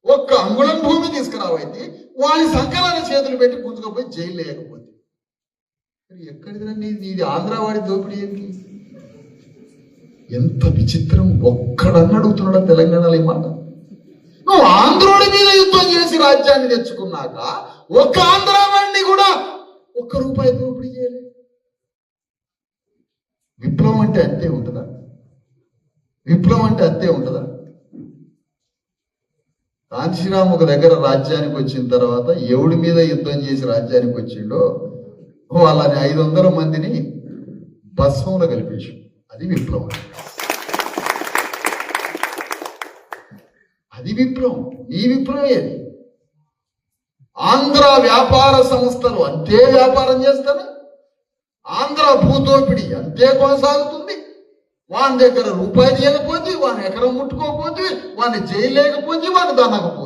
ఒక్క అంగుళం భూమి తీసుకురావైతే వాడి సంకలన చేతులు పెట్టి గుంజుకపోయి జైలు లేకపోతే ఎక్కడిదిరా నీది ఆంధ్ర వాడి దోపిడీ ఏంటి? ఎంత విచిత్రం! ఒక్కడన్న అడుగుతున్నాడు తెలంగాణలో ఈ మాట. నువ్వు ఆంధ్రుడి మీద యుద్ధం చేసి రాజ్యాన్ని తెచ్చుకున్నాక ఒక్క ఆంధ్ర వాడిని కూడా ఒక్క రూపాయి దోపిడీ చేయలేదు. విప్లవం అంటే అంతే ఉంటుందా? విప్లవం అంటే అంతే ఉంటుందా? కాంచీరామ్ ఒక దగ్గర రాజ్యానికి వచ్చిన తర్వాత ఎవడి మీద యుద్ధం చేసి రాజ్యానికి వచ్చిండో వాళ్ళని 500 మందిని భస్మంలో కలిపేసి, అది విప్లవం. అది విప్లవం. నీ విప్లవం ఏది? ఆంధ్ర వ్యాపార సంస్థలు అంతే వ్యాపారం చేస్తాను, ఆంధ్ర భూదోపిడి అంతే కొనసాగుతుంది. వాని దగ్గర రూపాయి తీయకపోతే, వాని ఎకరం ముట్టుకోకపోతే, వాని జైలు లేకపోతే, వాని దన్నకపోతే.